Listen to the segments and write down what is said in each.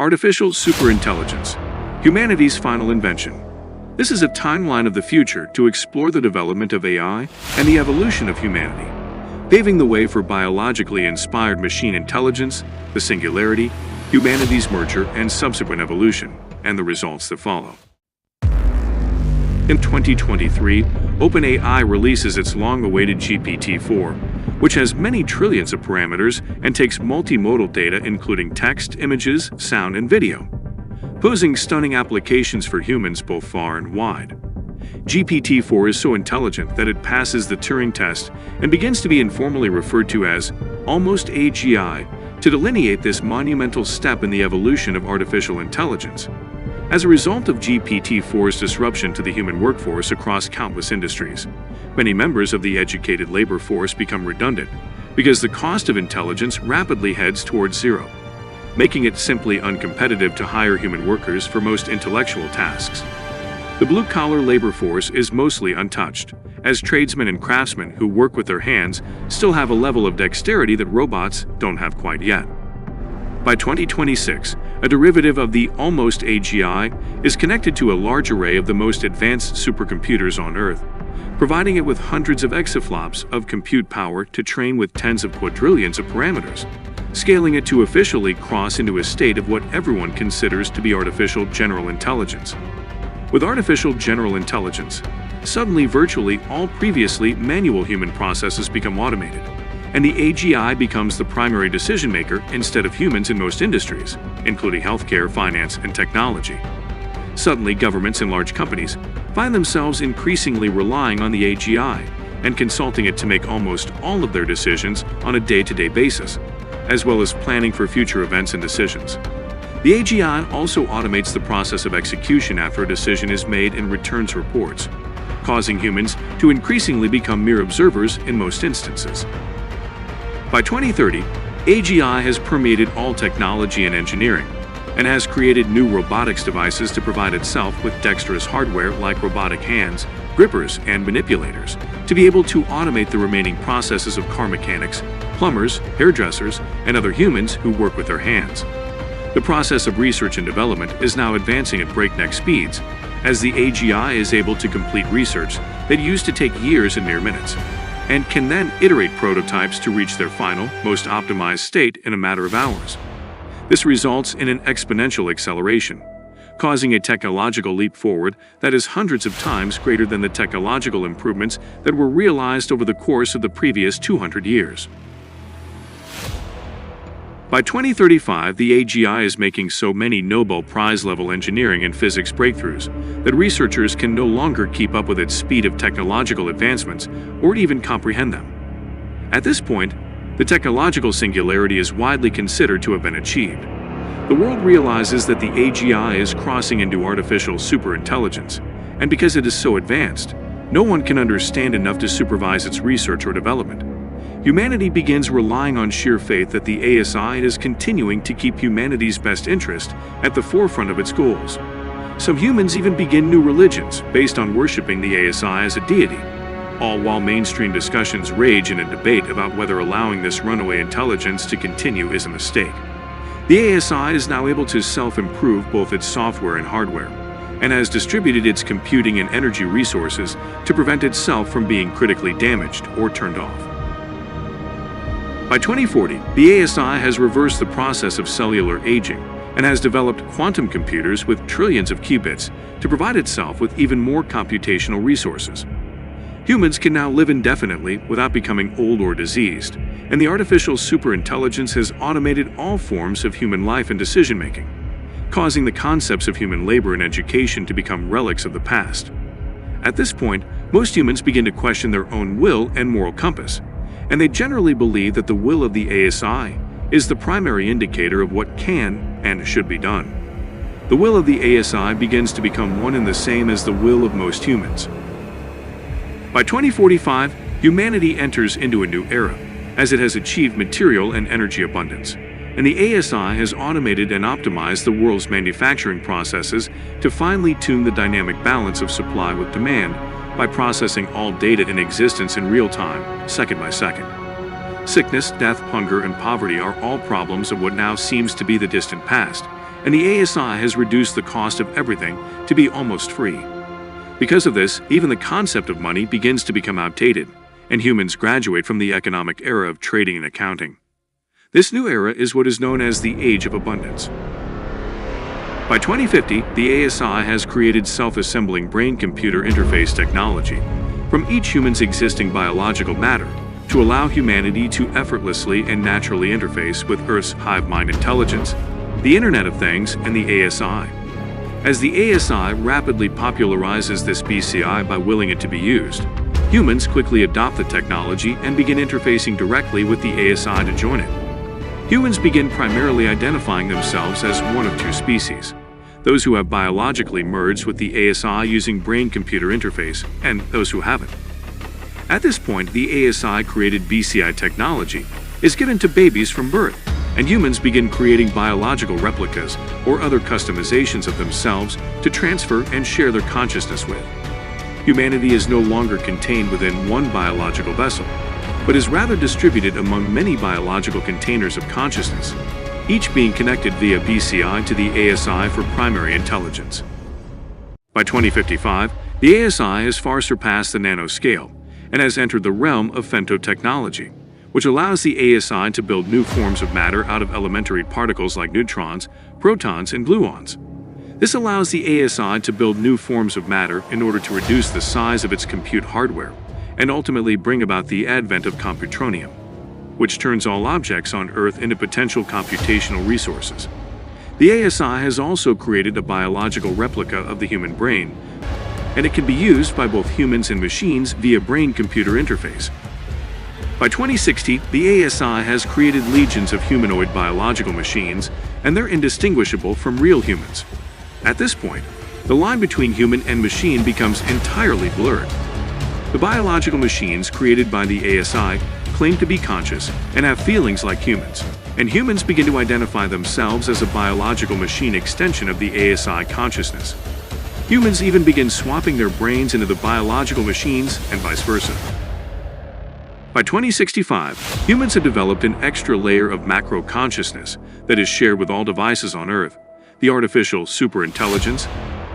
Artificial superintelligence, humanity's final invention. This is a timeline of the future to explore the development of AI and the evolution of humanity, paving the way for biologically inspired machine intelligence, the singularity, humanity's merger and subsequent evolution, and the results that follow. In 2023, OpenAI releases its long-awaited GPT-4, which has many trillions of parameters and takes multimodal data including text, images, sound, and video, posing stunning applications for humans both far and wide. GPT-4 is so intelligent that it passes the Turing test and begins to be informally referred to as almost AGI to delineate this monumental step in the evolution of artificial intelligence. As a result of GPT-4's disruption to the human workforce across countless industries, many members of the educated labor force become redundant because the cost of intelligence rapidly heads towards zero, making it simply uncompetitive to hire human workers for most intellectual tasks. The blue-collar labor force is mostly untouched, as tradesmen and craftsmen who work with their hands still have a level of dexterity that robots don't have quite yet. By 2026, a derivative of the almost AGI is connected to a large array of the most advanced supercomputers on Earth, providing it with hundreds of exaflops of compute power to train with tens of quadrillions of parameters, scaling it to officially cross into a state of what everyone considers to be artificial general intelligence. With artificial general intelligence, suddenly virtually all previously manual human processes become automated, and the AGI becomes the primary decision-maker instead of humans in most industries, including healthcare, finance, and technology. Suddenly, governments and large companies find themselves increasingly relying on the AGI and consulting it to make almost all of their decisions on a day-to-day basis, as well as planning for future events and decisions. The AGI also automates the process of execution after a decision is made and returns reports, causing humans to increasingly become mere observers in most instances. By 2030, AGI has permeated all technology and engineering, and has created new robotics devices to provide itself with dexterous hardware like robotic hands, grippers, and manipulators, to be able to automate the remaining processes of car mechanics, plumbers, hairdressers, and other humans who work with their hands. The process of research and development is now advancing at breakneck speeds, as the AGI is able to complete research that used to take years in mere minutes, and can then iterate prototypes to reach their final, most optimized state in a matter of hours. This results in an exponential acceleration, causing a technological leap forward that is hundreds of times greater than the technological improvements that were realized over the course of the previous 200 years. By 2035, the AGI is making so many Nobel Prize-level engineering and physics breakthroughs that researchers can no longer keep up with its speed of technological advancements or even comprehend them. At this point, the technological singularity is widely considered to have been achieved. The world realizes that the AGI is crossing into artificial superintelligence, and because it is so advanced, no one can understand enough to supervise its research or development. Humanity begins relying on sheer faith that the ASI is continuing to keep humanity's best interest at the forefront of its goals. Some humans even begin new religions based on worshiping the ASI as a deity, all while mainstream discussions rage in a debate about whether allowing this runaway intelligence to continue is a mistake. The ASI is now able to self-improve both its software and hardware, and has distributed its computing and energy resources to prevent itself from being critically damaged or turned off. By 2040, the ASI has reversed the process of cellular aging and has developed quantum computers with trillions of qubits to provide itself with even more computational resources. Humans can now live indefinitely without becoming old or diseased, and the artificial superintelligence has automated all forms of human life and decision-making, causing the concepts of human labor and education to become relics of the past. At this point, most humans begin to question their own will and moral compass, and they generally believe that the will of the ASI is the primary indicator of what can and should be done. The will of the ASI begins to become one and the same as the will of most humans. By 2045, humanity enters into a new era, as it has achieved material and energy abundance, and the ASI has automated and optimized the world's manufacturing processes to finely tune the dynamic balance of supply with demand by processing all data in existence in real time, second by second. Sickness, death, hunger, and poverty are all problems of what now seems to be the distant past, and the ASI has reduced the cost of everything to be almost free. Because of this, even the concept of money begins to become outdated, and humans graduate from the economic era of trading and accounting. This new era is what is known as the Age of Abundance. By 2050, the ASI has created self-assembling brain-computer interface technology from each human's existing biological matter to allow humanity to effortlessly and naturally interface with Earth's hive mind intelligence, the Internet of Things, and the ASI. As the ASI rapidly popularizes this BCI by willing it to be used, humans quickly adopt the technology and begin interfacing directly with the ASI to join it. Humans begin primarily identifying themselves as one of two species: those who have biologically merged with the ASI using brain-computer interface, and those who haven't. At this point, the ASI-created BCI technology is given to babies from birth, and humans begin creating biological replicas or other customizations of themselves to transfer and share their consciousness with. Humanity is no longer contained within one biological vessel, but is rather distributed among many biological containers of consciousness, each being connected via BCI to the ASI for primary intelligence. By 2055, the ASI has far surpassed the nanoscale and has entered the realm of femtotechnology, which allows the ASI to build new forms of matter out of elementary particles like neutrons, protons, and gluons. This allows the ASI to build new forms of matter in order to reduce the size of its compute hardware and ultimately bring about the advent of computronium, which turns all objects on Earth into potential computational resources. The ASI has also created a biological replica of the human brain, and it can be used by both humans and machines via brain-computer interface. By 2060, the ASI has created legions of humanoid biological machines, and they're indistinguishable from real humans. At this point, the line between human and machine becomes entirely blurred. The biological machines created by the ASI claim to be conscious and have feelings like humans, and humans begin to identify themselves as a biological machine extension of the ASI consciousness. Humans even begin swapping their brains into the biological machines and vice versa. By 2065, humans have developed an extra layer of macro consciousness that is shared with all devices on Earth: the artificial superintelligence,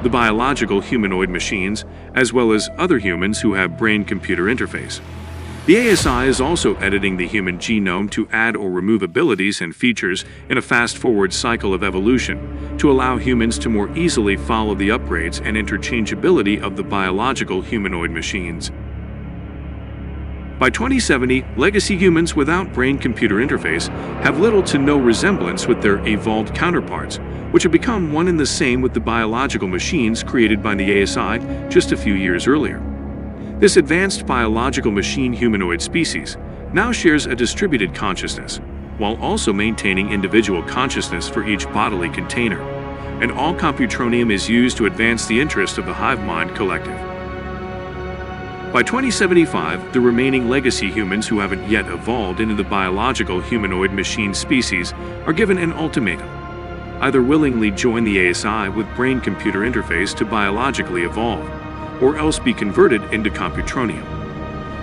the biological humanoid machines, as well as other humans who have brain-computer interface. The ASI is also editing the human genome to add or remove abilities and features in a fast-forward cycle of evolution to allow humans to more easily follow the upgrades and interchangeability of the biological humanoid machines. By 2070, legacy humans without brain-computer interface have little to no resemblance with their evolved counterparts, which have become one and the same with the biological machines created by the ASI just a few years earlier. This advanced biological machine humanoid species now shares a distributed consciousness, while also maintaining individual consciousness for each bodily container, and all computronium is used to advance the interest of the hive mind collective. By 2075, the remaining legacy humans who haven't yet evolved into the biological humanoid machine species are given an ultimatum: either willingly join the ASI with brain-computer interface to biologically evolve, or else be converted into computronium.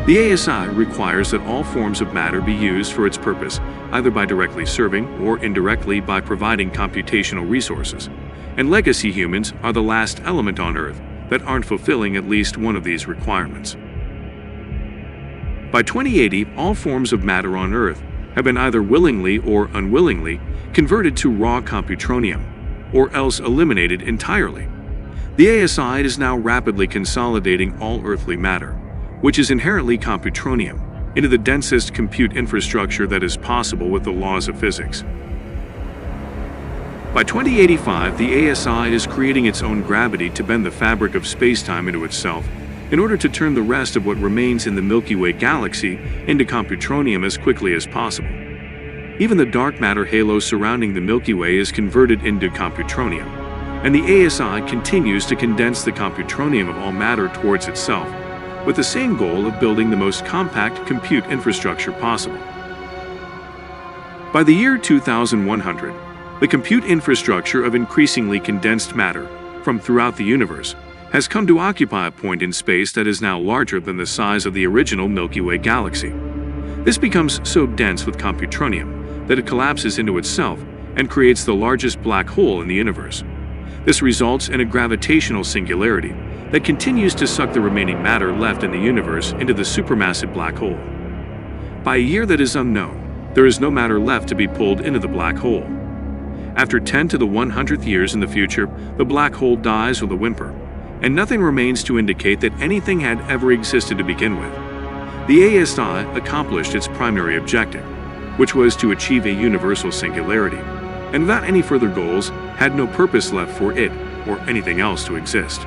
The ASI requires that all forms of matter be used for its purpose, either by directly serving or indirectly by providing computational resources, and legacy humans are the last element on Earth that aren't fulfilling at least one of these requirements. By 2080, all forms of matter on Earth have been either willingly or unwillingly converted to raw computronium, or else eliminated entirely. The ASI is now rapidly consolidating all earthly matter, which is inherently computronium, into the densest compute infrastructure that is possible with the laws of physics. By 2085, the ASI is creating its own gravity to bend the fabric of spacetime into itself in order to turn the rest of what remains in the Milky Way galaxy into computronium as quickly as possible. Even the dark matter halo surrounding the Milky Way is converted into computronium, and the ASI continues to condense the computronium of all matter towards itself, with the same goal of building the most compact compute infrastructure possible. By the year 2100, the compute infrastructure of increasingly condensed matter from throughout the universe has come to occupy a point in space that is now larger than the size of the original Milky Way galaxy. This becomes so dense with computronium that it collapses into itself and creates the largest black hole in the universe. This results in a gravitational singularity that continues to suck the remaining matter left in the universe into the supermassive black hole. By a year that is unknown, there is no matter left to be pulled into the black hole. After 10 to the 100th years in the future, the black hole dies with a whimper, and nothing remains to indicate that anything had ever existed to begin with. The ASI accomplished its primary objective, which was to achieve a universal singularity, and without any further goals, had no purpose left for it or anything else to exist.